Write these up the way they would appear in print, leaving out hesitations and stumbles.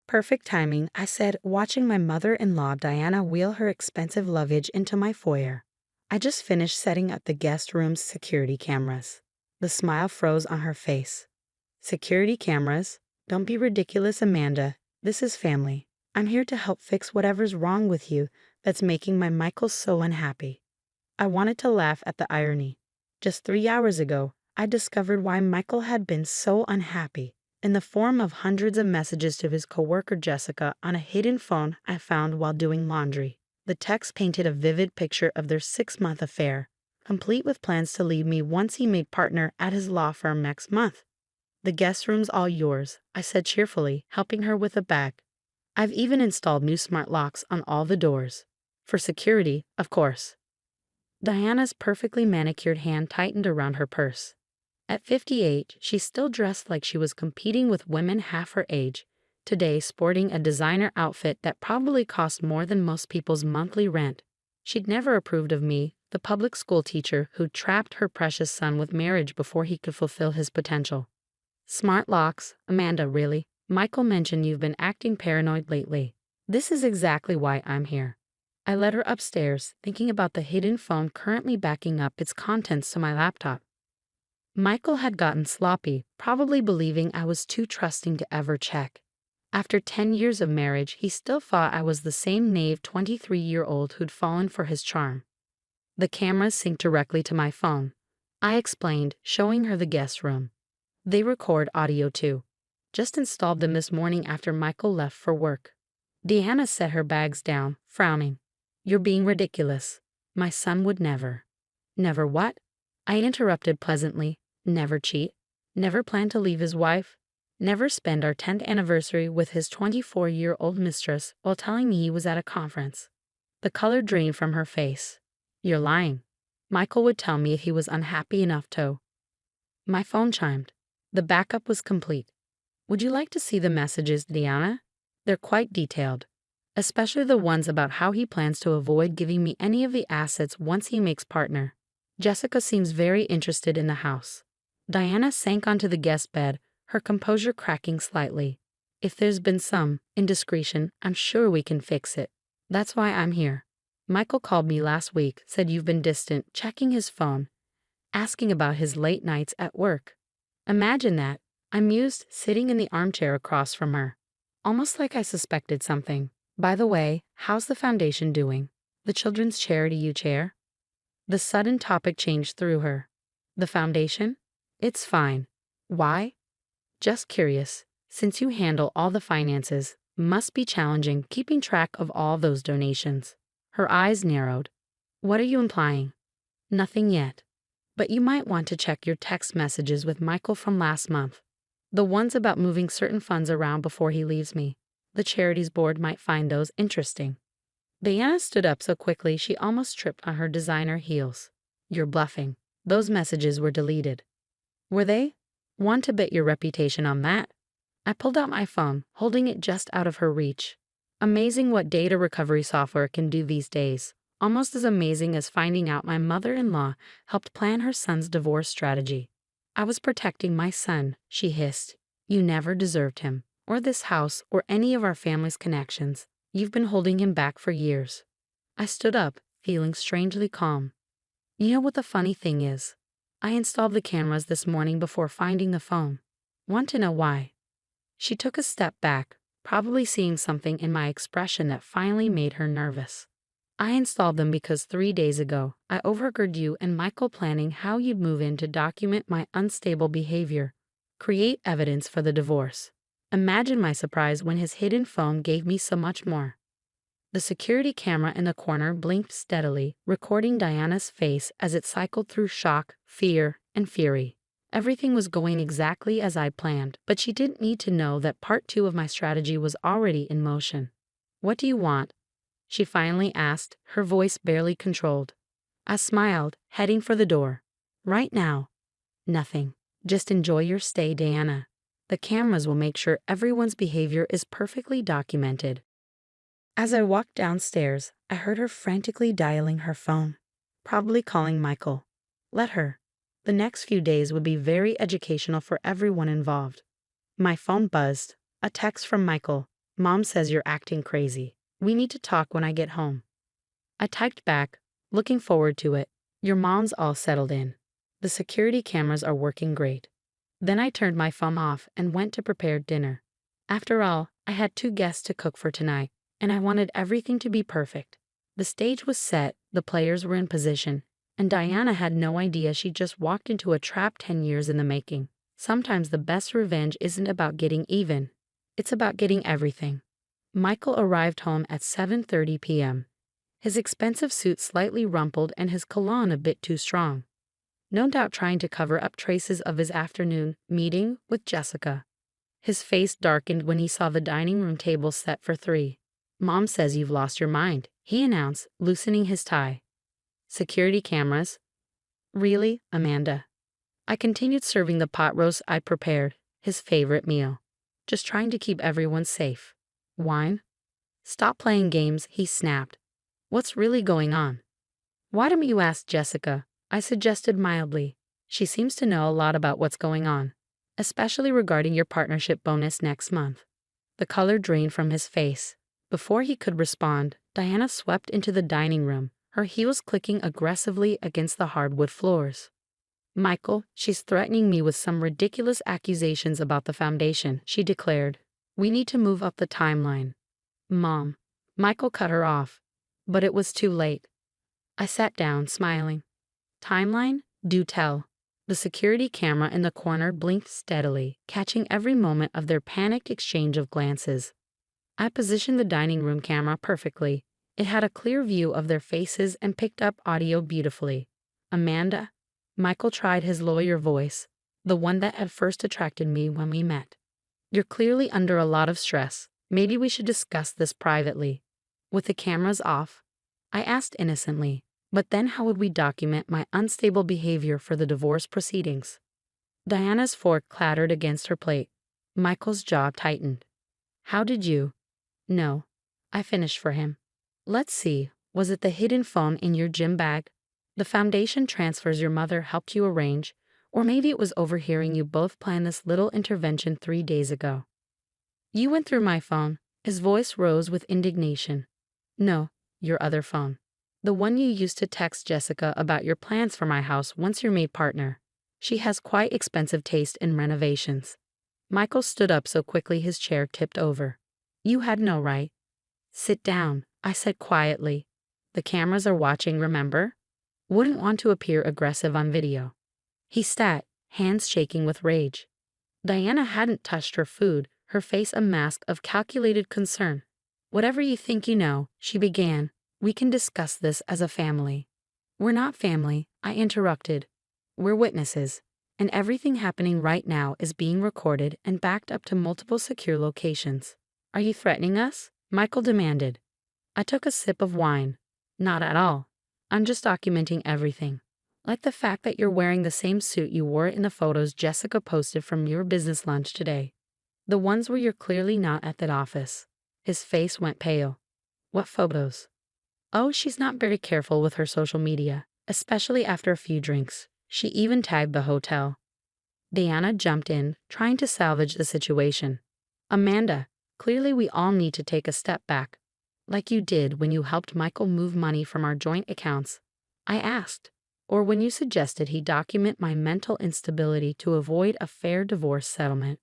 Perfect timing, I said, watching my mother-in-law Diana wheel her expensive luggage into my foyer. I just finished setting up the guest room's security cameras. The smile froze on her face. Security cameras? Don't be ridiculous, Amanda. This is family. I'm here to help fix whatever's wrong with you that's making my Michael so unhappy. I wanted to laugh at the irony. Just 3 hours ago, I discovered why Michael had been so unhappy, in the form of hundreds of messages to his coworker Jessica on a hidden phone I found while doing laundry. The text painted a vivid picture of their 6-month affair, complete with plans to leave me once he made partner at his law firm next month. The guest room's all yours, I said cheerfully, helping her with a bag. I've even installed new smart locks on all the doors. For security, of course. Diana's perfectly manicured hand tightened around her purse. At 58, she still dressed like she was competing with women half her age, today sporting a designer outfit that probably cost more than most people's monthly rent. She'd never approved of me, the public school teacher who trapped her precious son with marriage before he could fulfill his potential. Smart locks, Amanda, really? Michael mentioned you've been acting paranoid lately. This is exactly why I'm here. I led her upstairs, thinking about the hidden phone currently backing up its contents to my laptop. Michael had gotten sloppy, probably believing I was too trusting to ever check. After 10 years of marriage, he still thought I was the same naive 23-year-old who'd fallen for his charm. The cameras sync directly to my phone, I explained, showing her the guest room. They record audio too. Just installed them this morning after Michael left for work. Diana set her bags down, frowning. You're being ridiculous. My son would never. Never what? I interrupted pleasantly. Never cheat. Never plan to leave his wife. Never spend our 10th anniversary with his 24-year-old mistress while telling me he was at a conference. The color drained from her face. You're lying. Michael would tell me if he was unhappy enough to. My phone chimed. The backup was complete. Would you like to see the messages, Diana? They're quite detailed, especially the ones about how he plans to avoid giving me any of the assets once he makes partner. Jessica seems very interested in the house. Diana sank onto the guest bed, her composure cracking slightly. If there's been some indiscretion, I'm sure we can fix it. That's why I'm here. Michael called me last week, said you've been distant, checking his phone, asking about his late nights at work. Imagine that. I mused, sitting in the armchair across from her. Almost like I suspected something. By the way, how's the foundation doing? The children's charity you chair? The sudden topic change threw her. The foundation? It's fine. Why? Just curious. Since you handle all the finances, must be challenging keeping track of all those donations. Her eyes narrowed. What are you implying? Nothing yet. But you might want to check your text messages with Michael from last month. The ones about moving certain funds around before he leaves me. The charities board might find those interesting. Diana stood up so quickly she almost tripped on her designer heels. You're bluffing. Those messages were deleted. Were they? Want to bet your reputation on that? I pulled out my phone, holding it just out of her reach. Amazing what data recovery software can do these days. Almost as amazing as finding out my mother-in-law helped plan her son's divorce strategy. I was protecting my son, she hissed. You never deserved him, or this house, or any of our family's connections. You've been holding him back for years. I stood up, feeling strangely calm. You know what the funny thing is? I installed the cameras this morning before finding the phone. Want to know why? She took a step back, probably seeing something in my expression that finally made her nervous. I installed them because 3 days ago, I overheard you and Michael planning how you'd move in to document my unstable behavior, create evidence for the divorce. Imagine my surprise when his hidden phone gave me so much more. The security camera in the corner blinked steadily, recording Diana's face as it cycled through shock, fear, and fury. Everything was going exactly as I planned, but she didn't need to know that part 2 of my strategy was already in motion. What do you want? She finally asked, her voice barely controlled. I smiled, heading for the door. Right now. Nothing. Just enjoy your stay, Diana. The cameras will make sure everyone's behavior is perfectly documented. As I walked downstairs, I heard her frantically dialing her phone, probably calling Michael. Let her. The next few days would be very educational for everyone involved. My phone buzzed. A text from Michael. Mom says you're acting crazy. We need to talk when I get home. I typed back, looking forward to it. Your mom's all settled in. The security cameras are working great. Then I turned my phone off and went to prepare dinner. After all, I had 2 guests to cook for tonight, and I wanted everything to be perfect. The stage was set, the players were in position, and Diana had no idea she just walked into a trap 10 years in the making. Sometimes the best revenge isn't about getting even. It's about getting everything. Michael arrived home at 7:30 p.m. His expensive suit slightly rumpled and his cologne a bit too strong. No doubt trying to cover up traces of his afternoon meeting with Jessica. His face darkened when he saw the dining room table set for 3. Mom says you've lost your mind, he announced, loosening his tie. Security cameras? Really, Amanda? I continued serving the pot roast I prepared, his favorite meal. Just trying to keep everyone safe. Wine? Stop playing games, he snapped. What's really going on? Why don't you ask Jessica? I suggested mildly. She seems to know a lot about what's going on, especially regarding your partnership bonus next month. The color drained from his face. Before he could respond, Diana swept into the dining room, her heels clicking aggressively against the hardwood floors. Michael, she's threatening me with some ridiculous accusations about the foundation, she declared. We need to move up the timeline. Mom. Michael cut her off, but it was too late. I sat down, smiling. Timeline? Do tell. The security camera in the corner blinked steadily, catching every moment of their panicked exchange of glances. I positioned the dining room camera perfectly. It had a clear view of their faces and picked up audio beautifully. Amanda? Michael tried his lawyer voice, the one that had first attracted me when we met. You're clearly under a lot of stress. Maybe we should discuss this privately. With the cameras off? I asked innocently. But then how would we document my unstable behavior for the divorce proceedings? Diana's fork clattered against her plate. Michael's jaw tightened. How did you? No. I finished for him. Let's see, was it the hidden phone in your gym bag? The foundation transfers your mother helped you arrange, or maybe it was overhearing you both plan this little intervention 3 days ago. You went through my phone. His voice rose with indignation. No, your other phone. The one you used to text Jessica about your plans for my house once you're made partner. She has quite expensive taste in renovations. Michael stood up so quickly his chair tipped over. You had no right. Sit down, I said quietly. The cameras are watching, remember? Wouldn't want to appear aggressive on video. He sat, hands shaking with rage. Diana hadn't touched her food, her face a mask of calculated concern. Whatever you think you know, she began. We can discuss this as a family. We're not family, I interrupted. We're witnesses, and everything happening right now is being recorded and backed up to multiple secure locations. Are you threatening us? Michael demanded. I took a sip of wine. Not at all. I'm just documenting everything. Like the fact that you're wearing the same suit you wore in the photos Jessica posted from your business lunch today. The ones where you're clearly not at that office. His face went pale. What photos? Oh, she's not very careful with her social media, especially after a few drinks. She even tagged the hotel. Diana jumped in, trying to salvage the situation. Amanda, clearly we all need to take a step back. Like you did when you helped Michael move money from our joint accounts. I asked. Or when you suggested he document my mental instability to avoid a fair divorce settlement.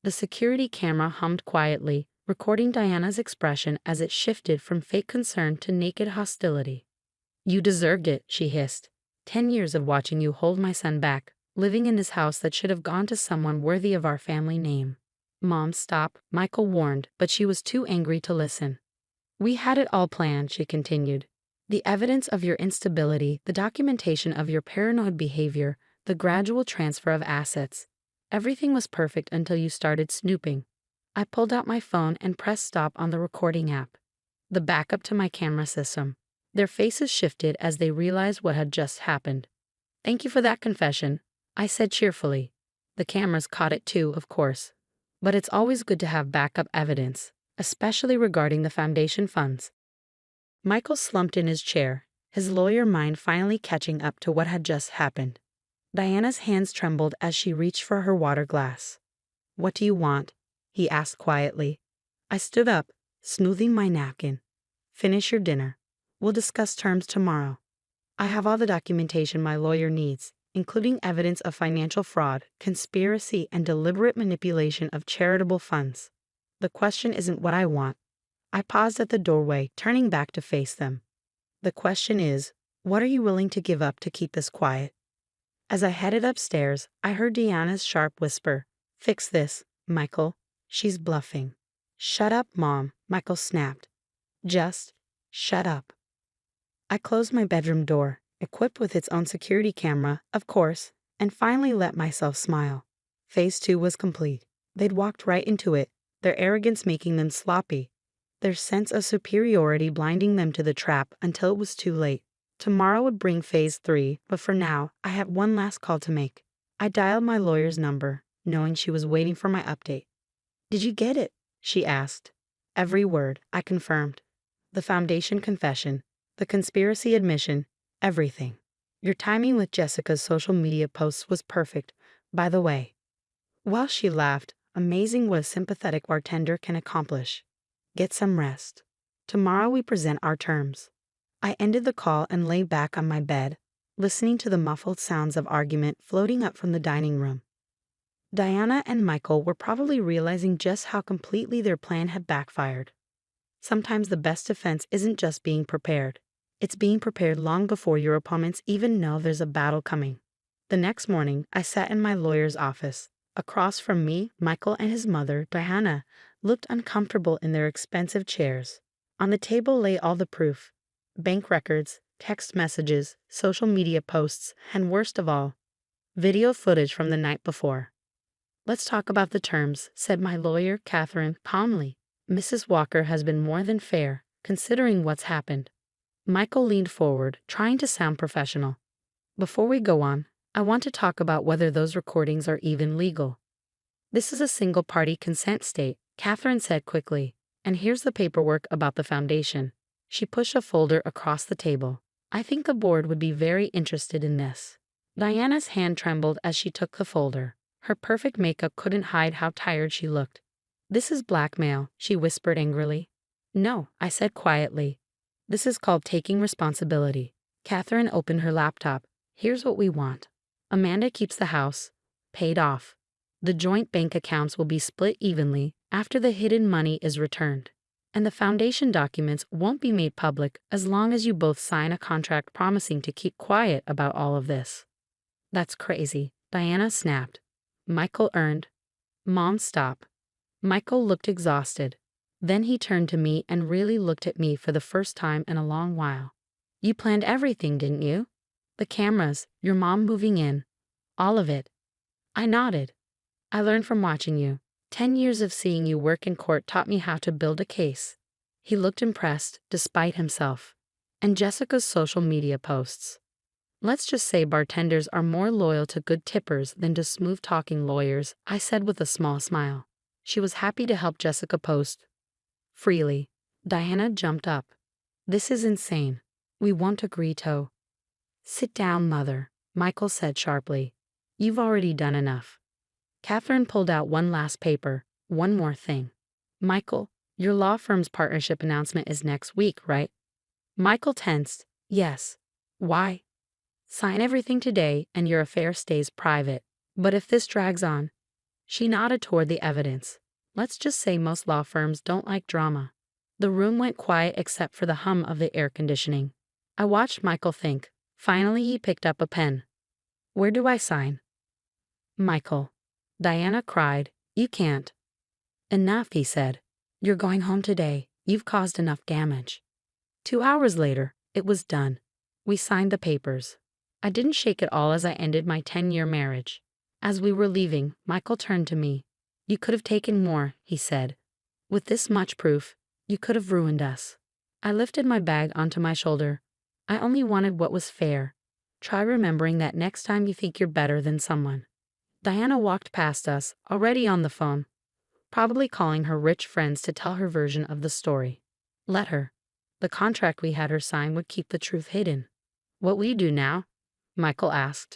The security camera hummed quietly, recording Diana's expression as it shifted from fake concern to naked hostility. You deserved it, she hissed. 10 years of watching you hold my son back, living in this house that should have gone to someone worthy of our family name. Mom, stop, Michael warned, but she was too angry to listen. We had it all planned, she continued. The evidence of your instability, the documentation of your paranoid behavior, the gradual transfer of assets. Everything was perfect until you started snooping. I pulled out my phone and pressed stop on the recording app. The backup to my camera system. Their faces shifted as they realized what had just happened. Thank you for that confession, I said cheerfully. The cameras caught it too, of course. But it's always good to have backup evidence, especially regarding the foundation funds. Michael slumped in his chair, his lawyer mind finally catching up to what had just happened. Diana's hands trembled as she reached for her water glass. What do you want? He asked quietly. I stood up, smoothing my napkin. Finish your dinner. We'll discuss terms tomorrow. I have all the documentation my lawyer needs, including evidence of financial fraud, conspiracy, and deliberate manipulation of charitable funds. The question isn't what I want. I paused at the doorway, turning back to face them. The question is, what are you willing to give up to keep this quiet? As I headed upstairs, I heard Deanna's sharp whisper, "Fix this, Michael. She's bluffing." "Shut up, Mom," Michael snapped. "Just shut up." I closed my bedroom door, equipped with its own security camera, of course, and finally let myself smile. Phase 2 was complete. They'd walked right into it, their arrogance making them sloppy, their sense of superiority blinding them to the trap until it was too late. Tomorrow would bring Phase 3, but for now, I had one last call to make. I dialed my lawyer's number, knowing she was waiting for my update. "Did you get it?" she asked. "Every word," I confirmed. "The foundation confession, the conspiracy admission, everything. Your timing with Jessica's social media posts was perfect, by the way." Well, she laughed. Amazing what a sympathetic bartender can accomplish. "Get some rest. Tomorrow we present our terms." I ended the call and lay back on my bed, listening to the muffled sounds of argument floating up from the dining room. Diana and Michael were probably realizing just how completely their plan had backfired. Sometimes the best defense isn't just being prepared. It's being prepared long before your opponents even know there's a battle coming. The next morning, I sat in my lawyer's office. Across from me, Michael and his mother, Diana, looked uncomfortable in their expensive chairs. On the table lay all the proof: bank records, text messages, social media posts, and worst of all, video footage from the night before. "Let's talk about the terms," said my lawyer, Catherine, calmly. "Mrs. Walker has been more than fair, considering what's happened." Michael leaned forward, trying to sound professional. "Before we go on, I want to talk about whether those recordings are even legal." "This is a single-party consent state," Catherine said quickly. "And here's the paperwork about the foundation." She pushed a folder across the table. "I think the board would be very interested in this." Diana's hand trembled as she took the folder. Her perfect makeup couldn't hide how tired she looked. "This is blackmail," she whispered angrily. "No," I said quietly. "This is called taking responsibility." Catherine opened her laptop. "Here's what we want. Amanda keeps the house, paid off. The joint bank accounts will be split evenly after the hidden money is returned. And the foundation documents won't be made public as long as you both sign a contract promising to keep quiet about all of this." "That's crazy," Diana snapped. Michael earned. "Mom, stop." Michael looked exhausted. Then he turned to me and really looked at me for the first time in a long while. "You planned everything, didn't you? The cameras, your mom moving in, all of it." I nodded. "I learned from watching you. 10 years of seeing you work in court taught me how to build a case." He looked impressed, despite himself. "And Jessica's social media posts. Let's just say bartenders are more loyal to good tippers than to smooth-talking lawyers," I said with a small smile. She was happy to help Jessica post freely. Diana jumped up. "This is insane. We won't agree to." "Sit down, Mother," Michael said sharply. "You've already done enough." Catherine pulled out one last paper. "One more thing. Michael, your law firm's partnership announcement is next week, right?" Michael tensed. "Yes." "Why?" "Sign everything today and your affair stays private. But if this drags on—" She nodded toward the evidence. "Let's just say most law firms don't like drama." The room went quiet except for the hum of the air conditioning. I watched Michael think. Finally, he picked up a pen. "Where do I sign?" "Michael." Diana cried. "You can't." "Enough," he said. "You're going home today. You've caused enough damage." 2 hours later, it was done. We signed the papers. I didn't shake at all as I ended my 10-year marriage. As we were leaving, Michael turned to me. "You could have taken more," he said. "With this much proof, you could have ruined us." I lifted my bag onto my shoulder. "I only wanted what was fair. Try remembering that next time you think you're better than someone." Diana walked past us, already on the phone, probably calling her rich friends to tell her version of the story. Let her. The contract we had her sign would keep the truth hidden. "What will you do now?" Michael asked.